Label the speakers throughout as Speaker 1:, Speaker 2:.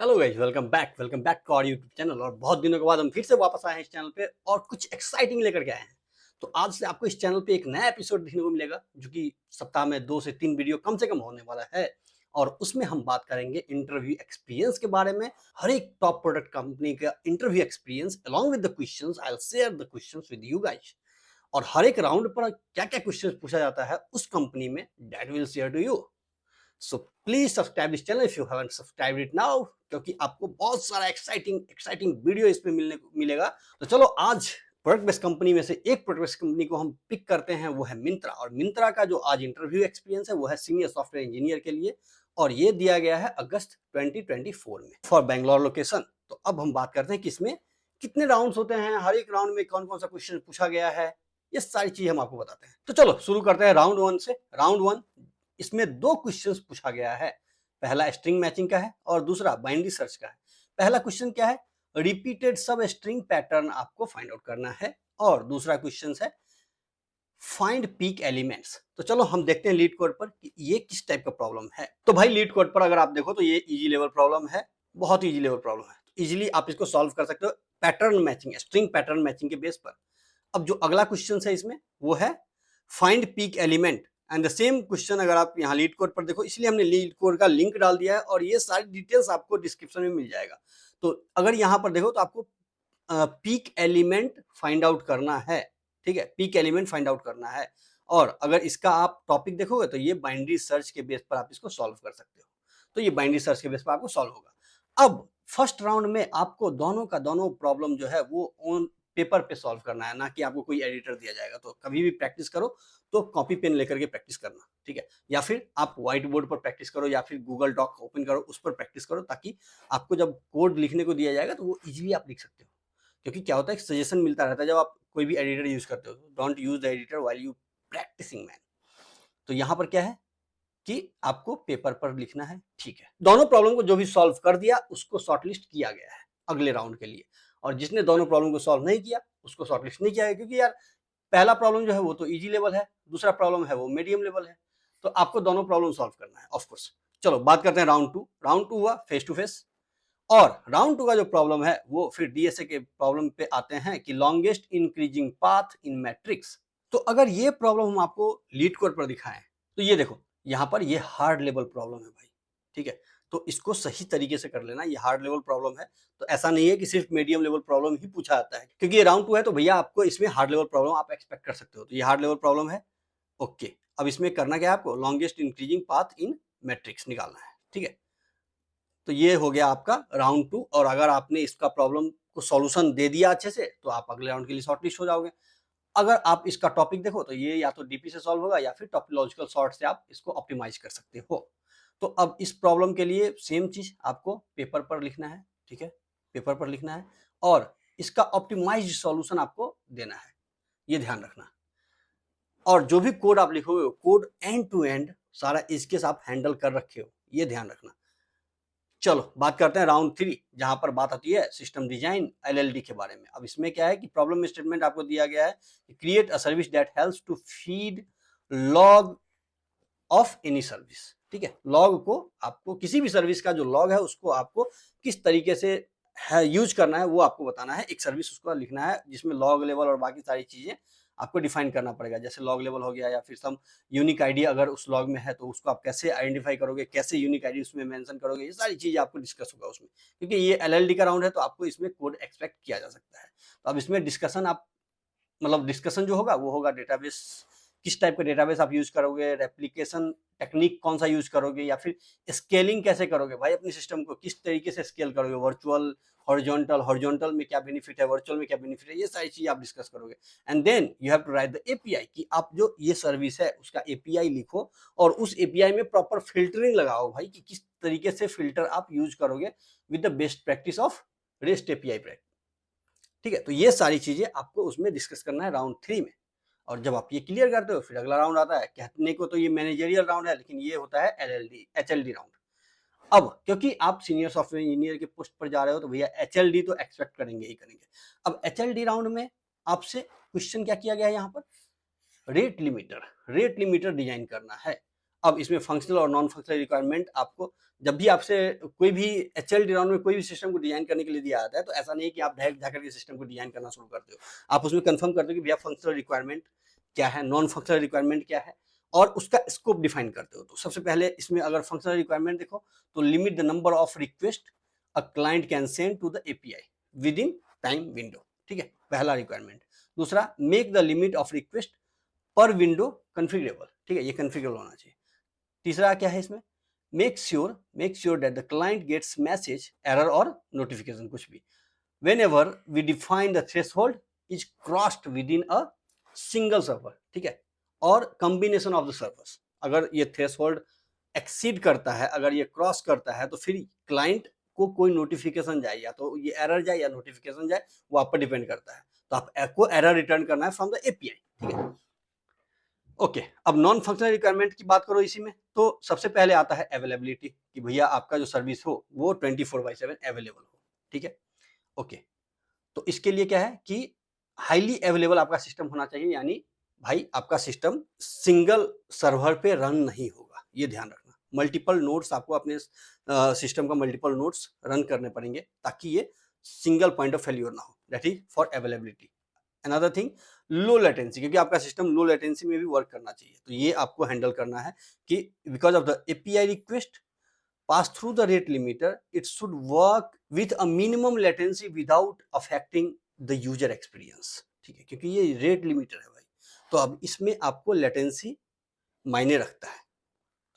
Speaker 1: Hello guys, welcome back to our YouTube channel. और बहुत दिनों के बाद हम फिर से वापस आए हैं इस चैनल पे और कुछ एक्साइटिंग लेकर के आए हैं। तो आज से आपको इस चैनल पे एक नया एपिसोड देखने को मिलेगा, जो कि सप्ताह में 2 से 3 वीडियो कम से कम होने वाला है। और उसमें हम बात करेंगे इंटरव्यू एक्सपीरियंस के बारे में। हर एक टॉप प्रोडक्ट कंपनी का interview experience along with the questions. I will share the questions with you guys. और हर एक राउंड पर क्या-क्या क्वेश्चंस पूछा जाता है उस कंपनी में, that will share to you. So please subscribe this channel if you haven't subscribed it now, क्योंकि आपको बहुत सारा एक्साइटिंग वीडियो इसमें मिलने को मिलेगा। तो चलो आज प्रोडक्ट बेस्ड कंपनी में से एक प्रोडक्ट बेस्ड कंपनी को हम पिक करते हैं, वो है मिंत्रा। और मिंत्रा का जो आज इंटरव्यू एक्सपीरियंस है वो है सीनियर सॉफ्टवेयर इंजीनियर के लिए, और ये दिया गया है अगस्त 2024 में फॉर बैंगलोर लोकेशन। तो अब हम बात करते हैं कि इसमें कितने राउंड्स होते हैं, हर एक राउंड में कौन कौन सा क्वेश्चन पूछा गया है, ये सारी चीज हम आपको बताते हैं। तो चलो शुरू करते हैं राउंड वन से। राउंड वन, इसमें 2 क्वेश्चंस पूछा गया है। पहला स्ट्रिंग मैचिंग का है और दूसरा बाइनरी सर्च का है। पहला क्वेश्चन क्या है, रिपीटेड सब स्ट्रिंग पैटर्न आपको फाइंड आउट करना है, और दूसरा क्वेश्चन है फाइंड पीक एलिमेंट्स। तो चलो हम देखते हैं लीड कोड पर कि ये किस टाइप का प्रॉब्लम है। तो भाई लीड कोड पर अगर आप देखो तो ये इजी लेवल प्रॉब्लम है, बहुत इजी लेवल प्रॉब्लम है। तो इजीली आप इसको सॉल्व कर सकते हो pattern matching, string pattern matching के बेस पर। अब जो अगला क्वेश्चन है इसमें वो है find peak element. And the same question अगर आप यहाँ लीड कोड पर देखो, इसलिए हमने लीड कोड का लिंक डाल दिया है और ये सारी डिटेल्स आपको डिस्क्रिप्शन में मिल जाएगा। तो अगर यहाँ पर देखो तो आपको पीक एलिमेंट फाइंड आउट करना है, ठीक है, पीक एलिमेंट फाइंड आउट करना है। और अगर इसका आप टॉपिक देखोगे तो ये बाइनरी सर्च के बेस पर आप इसको सॉल्व कर सकते हो। तो ये बाइनरी सर्च के बेस पर आपको सॉल्व होगा। अब फर्स्ट राउंड में आपको दोनों का दोनों प्रॉब्लम जो है वो ऑन पेपर पे सॉल्व करना है, ना कि आपको कोई एडिटर दिया जाएगा। तो कभी भी प्रैक्टिस करो तो कॉपी पेन लेकर के प्रैक्टिस करना, ठीक है, या फिर आप व्हाइट बोर्ड पर प्रैक्टिस करो या फिर गूगल डॉक ओपन करो, उस पर प्रैक्टिस करो, ताकि आपको जब कोड लिखने को दिया जाएगा तो वो इजीली आप लिख सकते हो। क्योंकि क्या होता है, सजेशन मिलता रहता है जब आप कोई भी एडिटर यूज करते हो। Don't use the editor while you practicing man. तो यहाँ पर क्या है कि आपको पेपर पर लिखना है, ठीक है। दोनों प्रॉब्लम को जो भी सॉल्व कर दिया उसको शॉर्टलिस्ट किया गया है अगले राउंड के लिए, और जिसने दोनों प्रॉब्लम को सॉल्व नहीं किया उसको शॉर्टलिस्ट नहीं किया है। क्योंकि यार पहला प्रॉब्लम जो है वो तो इजी लेवल है, दूसरा प्रॉब्लम है वो मीडियम लेवल है, तो आपको दोनों प्रॉब्लम सॉल्व करना है ऑफ कोर्स। चलो बात करते हैं राउंड टू। राउंड टू हुआ फेस टू फेस, और राउंड टू का जो प्रॉब्लम है वो फिर डीएसए के प्रॉब्लम पे आते हैं कि लॉन्गेस्ट इंक्रीजिंग पाथ इन मैट्रिक्स। तो अगर ये प्रॉब्लम हम आपको लीड कोड पर दिखाएं तो ये देखो, यहाँ पर ये हार्ड लेवल प्रॉब्लम है भाई, ठीक है। तो इसको सही तरीके से कर लेना, ये हार्ड लेवल प्रॉब्लम है। तो ऐसा नहीं है कि सिर्फ मीडियम लेवल प्रॉब्लम ही पूछा जाता है, क्योंकि ये राउंड टू है तो भैया आपको इसमें हार्ड लेवल प्रॉब्लम आप एक्सपेक्ट कर सकते हो। तो ये हार्ड लेवल प्रॉब्लम है, ओके। अब इसमें करना क्या है, आपको लॉन्गेस्ट इंक्रीजिंग पाथ इन मैट्रिक्स निकालना है, ठीक है। तो ये हो गया आपका राउंड टू, और अगर आपने इसका प्रॉब्लम को सॉल्यूशन दे दिया अच्छे से तो आप अगले राउंड के लिए शॉर्टलिस्ट हो जाओगे। अगर आप इसका टॉपिक देखो तो ये या तो डीपी से सॉल्व होगा या फिर टॉपोलॉजिकल सॉर्ट से आप इसको ऑप्टिमाइज कर सकते हो। तो अब इस प्रॉब्लम के लिए सेम चीज आपको पेपर पर लिखना है, ठीक है, पेपर पर लिखना है, और इसका ऑप्टिमाइज्ड सॉल्यूशन आपको देना है, ये ध्यान रखना। और जो भी कोड आप लिखोगे कोड एंड टू एंड सारा इसके साथ हैंडल कर रखे हो, ये ध्यान रखना। चलो बात करते हैं राउंड थ्री, जहां पर बात आती है सिस्टम डिजाइन एलएलडी के बारे में। अब इसमें क्या है कि प्रॉब्लम स्टेटमेंट आपको दिया गया है, create a service that helps to feed log of any service, ठीक है। लॉग को आपको किसी भी सर्विस का जो लॉग है उसको आपको किस तरीके से है यूज करना है वो आपको बताना है। एक सर्विस उसको लिखना है जिसमें लॉग लेवल और बाकी सारी चीजें आपको डिफाइन करना पड़ेगा। जैसे लॉग लेवल हो गया, या फिर सम यूनिक आईडी अगर उस लॉग में है तो उसको आप कैसे आइडेंटिफाई करोगे, कैसे यूनिक आईडी उसमें मेंशन करोगे, ये सारी चीजें आपको डिस्कस होगा उसमें। क्योंकि ये एलएलडी का राउंड है तो आपको इसमें कोड एक्सपेक्ट किया जा सकता है। तो अब इसमें डिस्कशन आप मतलब डिस्कशन जो होगा वो होगा डेटाबेस, किस टाइप का डेटाबेस आप यूज करोगे, रेप्लिकेशन टेक्निक कौन सा यूज करोगे, या फिर स्केलिंग कैसे करोगे भाई अपने सिस्टम को, किस तरीके से स्केल करोगे, वर्चुअल हॉरिजॉन्टल, हॉरिजॉन्टल में क्या बेनिफिट है, वर्चुअल में क्या बेनिफिट है, ये सारी चीज आप डिस्कस करोगे। And then you have to write the API, कि आप जो ये सर्विस है उसका एपीआई लिखो, और उस एपीआई में प्रॉपर फिल्टरिंग लगाओ भाई, कि किस तरीके से फिल्टर आप यूज करोगे with the best practice of rest API, ठीक है। तो ये सारी चीजें आपको उसमें डिस्कस करना है राउंड थ्री में। और जब आप ये क्लियर करते हो फिर अगला राउंड आता है, कहने को तो ये मैनेजरियल राउंड है लेकिन ये होता है एलएलडी एचएलडी राउंड। अब क्योंकि आप सीनियर सॉफ्टवेयर इंजीनियर के पोस्ट पर जा रहे हो तो भैया एचएलडी तो एक्सपेक्ट करेंगे ही करेंगे। अब एचएलडी राउंड में आपसे क्वेश्चन क्या किया गया है, यहाँ पर रेट लिमिटर डिजाइन करना है। अब इसमें फंक्शनल और नॉन फंक्शनल रिक्वायरमेंट आपको जब भी आपसे कोई भी एचएल राउंड में कोई भी सिस्टम को डिजाइन करने के लिए दिया जाता है, तो ऐसा नहीं है कि आप डायरेक्ट जाकर के सिस्टम को डिजाइन करना शुरू करते हो। आप उसमें कंफर्म करते हो कि भैया फंक्शनल रिक्वायरमेंट क्या है, नॉन फंक्शनल रिक्वायरमेंट क्या है, और उसका स्कोप डिफाइन करते हो। तो सबसे पहले इसमें अगर फंक्शनल रिक्वायरमेंट देखो तो limit the number of request a client can send to the API within time window, ठीक है, पहला रिक्वायरमेंट। दूसरा, make the limit of request per window configurable, ठीक है, ये कॉन्फ़िगरेबल होना चाहिए। तीसरा क्या है इसमें, make sure that the client gets message, error और नोटिफिकेशन कुछ भी whenever we define the threshold is crossed within a single server, ठीक है, और combination of the servers। अगर ये threshold exceed करता है, अगर ये क्रॉस करता है, तो फिर क्लाइंट को कोई नोटिफिकेशन जाए, या तो ये एरर जाए या नोटिफिकेशन जाए, वो आप पर डिपेंड करता है। तो आपको एरर रिटर्न करना है फ्रॉम द एपीआई, ठीक है। ओके, अब नॉन फंक्शनल रिक्वायरमेंट की बात करो इसी में, तो सबसे पहले आता है अवेलेबिलिटी, कि भैया आपका जो सर्विस हो वो 24/7 अवेलेबल हो, ठीक है। ओके, तो इसके लिए क्या है कि हाईली अवेलेबल आपका सिस्टम होना चाहिए, यानी भाई आपका सिस्टम सिंगल सर्वर पे रन नहीं होगा, ये ध्यान रखना। मल्टीपल नोड्स आपको अपने सिस्टम का मल्टीपल नोड्स रन करने पड़ेंगे ताकि ये सिंगल पॉइंट ऑफ फेल्यूर ना हो, that is for availability. Another thing, low latency, क्योंकि आपका सिस्टम लो लेटेंसी में भी वर्क करना चाहिए, तो ये आपको हैंडल करना है कि because of the API request pass through the rate limiter, it should work with a minimum latency without affecting the user experience, ठीक है, क्योंकि ये रेट लिमिटर है भाई, तो अब इसमें आपको लेटेंसी मायने रखता है,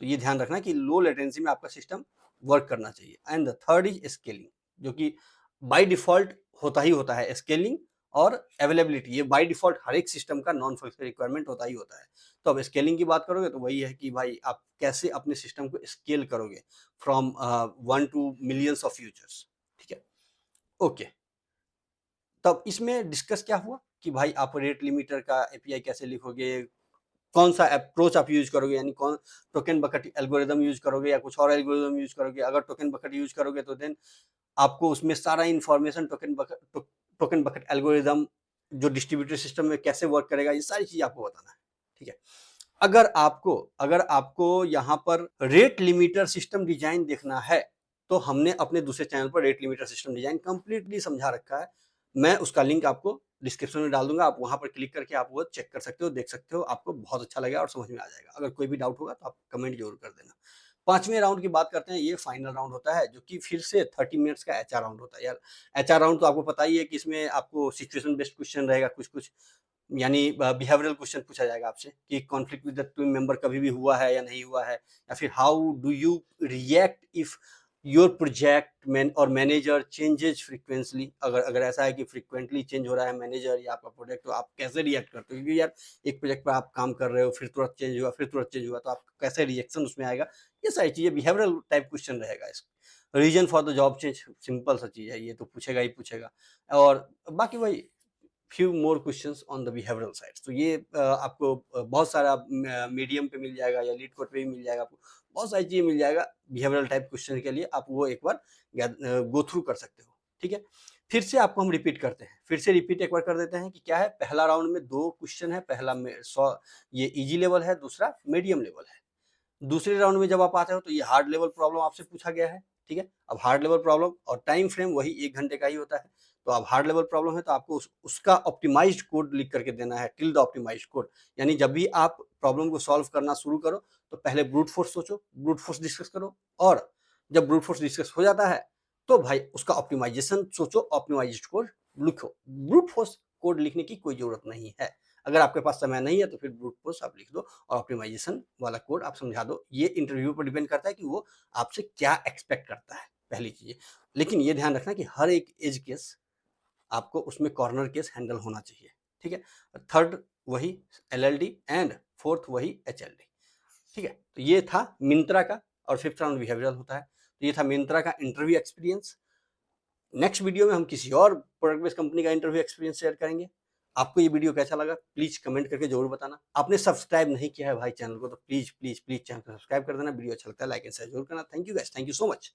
Speaker 1: तो ये ध्यान रखना कि लो लेटेंसी में आपका सिस्टम वर्क करना चाहिए। And the third is scaling, जो कि बाय डिफॉल्ट होता ही होता है, स्केलिंग और अवेलेबिलिटी, ये बाय डिफॉल्ट हर एक सिस्टम का नॉन फंक्शनल रिक्वायरमेंट होता ही होता है। तो अब स्केलिंग की बात करोगे तो वही है कि भाई आप कैसे अपने सिस्टम को स्केल करोगे from 1 to millions of users, ठीक है। ओके, तब इसमें डिस्कस क्या हुआ कि भाई आप रेट लिमिटर का एपीआई कैसे लिखोगे, कौन सा अप्रोच आप यूज करोगे, यानी कौन टोकन बकेट एल्गोरिदम यूज करोगे या कुछ और एल्गोरिदम यूज करोगे। अगर टोकन बकेट यूज करोगे तो देन आपको उसमें सारा इंफॉर्मेशन टोकन बकेट एल्गोरिदम जो डिस्ट्रीब्यूटेड सिस्टम में कैसे वर्क करेगा, ये सारी चीज आपको बताना है, ठीक है। अगर आपको यहाँ पर रेट लिमिटर सिस्टम डिजाइन देखना है, तो हमने अपने दूसरे चैनल पर rate limiter system design completely समझा रखा है, मैं उसका लिंक आपको डिस्क्रिप्शन में डाल दूंगा, आप वहां पर क्लिक करके आप वो चेक कर सकते हो, देख सकते हो, आपको बहुत अच्छा लगेगा और समझ में आ जाएगा। अगर कोई भी डाउट होगा तो आप कमेंट जरूर कर देना। पांचवें राउंड की बात करते हैं, ये फाइनल राउंड होता है, जो कि फिर से 30 मिनट्स का एचआर राउंड होता है। यार एचआर राउंड तो आपको पता ही है कि इसमें आपको सिचुएशन बेस्ड क्वेश्चन रहेगा, कुछ कुछ यानी बिहेवियरल क्वेश्चन पूछा जाएगा आपसे कि conflict with the team member कभी भी हुआ है या नहीं हुआ है, या फिर how do you react if your project और मैनेजर चेंजेज फ्रीक्वेंटली। अगर ऐसा है कि फ्रीक्वेंटली चेंज हो रहा है मैनेजर या आपका प्रोजेक्ट, तो आप कैसे रिएक्ट करते हो, क्योंकि यार एक प्रोजेक्ट पर आप काम कर रहे हो, फिर तुरंत चेंज हुआ, फिर तुरंत चेंज हुआ, तो आप कैसे रिएक्शन उसमें आएगा, ये सारी चीजें बिहेवियरल टाइप क्वेश्चन रहेगा। इसका reason for the job change, simple सा चीज है, ये तो पूछेगा ही पूछेगा। और बाकी वही few more questions on the behavioural side, तो ये आपको बहुत सारा मीडियम पे मिल जाएगा या लीड कोड पे भी मिल जाएगा, आपको बहुत सारी चीजें मिल जाएगा बिहेवियरल टाइप क्वेश्चन के लिए, आप वो एक बार गो थ्रू कर सकते हो, ठीक है। फिर से आपको हम रिपीट करते हैं, फिर से रिपीट एक बार कर देते हैं कि क्या है। पहला राउंड में 2 क्वेश्चन है, पहला में 100 ये इजी लेवल है, दूसरा मीडियम लेवल है। दूसरे राउंड में जब आप आते हो तो ये हार्ड लेवल प्रॉब्लम आपसे पूछा गया है, ठीक है। अब हार्ड लेवल प्रॉब्लम और टाइम फ्रेम वही 1 घंटे का ही होता है, तो अब हार्ड लेवल प्रॉब्लम है तो आपको उसका ऑप्टिमाइज्ड कोड लिख करके देना है, टिल द ऑप्टिमाइज्ड कोड। यानी जब भी आप प्रॉब्लम को सॉल्व करना शुरू करो तो पहले ब्रूट फोर्स सोचो, ब्रूट फोर्स डिस्कस करो, और जब ब्रूट फोर्स डिस्कस हो जाता है तो भाई उसका ऑप्टिमाइजेशन सोचो, ऑप्टिमाइज्ड कोड लिखो। ब्रूट फोर्स कोड लिखने की कोई जरूरत नहीं है, अगर आपके पास समय नहीं है तो फिर ब्रूट फोर्स आप लिख दो और ऑप्टिमाइजेशन वाला कोड आप समझा दो। ये इंटरव्यू पर डिपेंड करता है कि वो आपसे क्या एक्सपेक्ट करता है, पहली चीज। लेकिन ये ध्यान रखना कि हर एक एज केस आपको उसमें कॉर्नर केस हैंडल होना चाहिए, ठीक है। थर्ड वही एलएलडी एंड फोर्थ वही एचएलडी, ठीक है। तो ये था मिंत्रा का, और फिफ्थ राउंड बिहेवियरल होता है। तो ये था मिंत्रा का इंटरव्यू एक्सपीरियंस। नेक्स्ट वीडियो में हम किसी और प्रोडक्ट बेस्ड कंपनी का इंटरव्यू एक्सपीरियंस शेयर करेंगे। आपको ये वीडियो कैसा लगा प्लीज कमेंट करके जरूर बताना। आपने सब्सक्राइब नहीं किया है भाई चैनल को तो प्लीज प्लीज प्लीज चैनल को सब्सक्राइब कर देना। वीडियो अच्छा लगता है लाइक एंड शेयर जरूर करना। Thank you guys, thank you so much.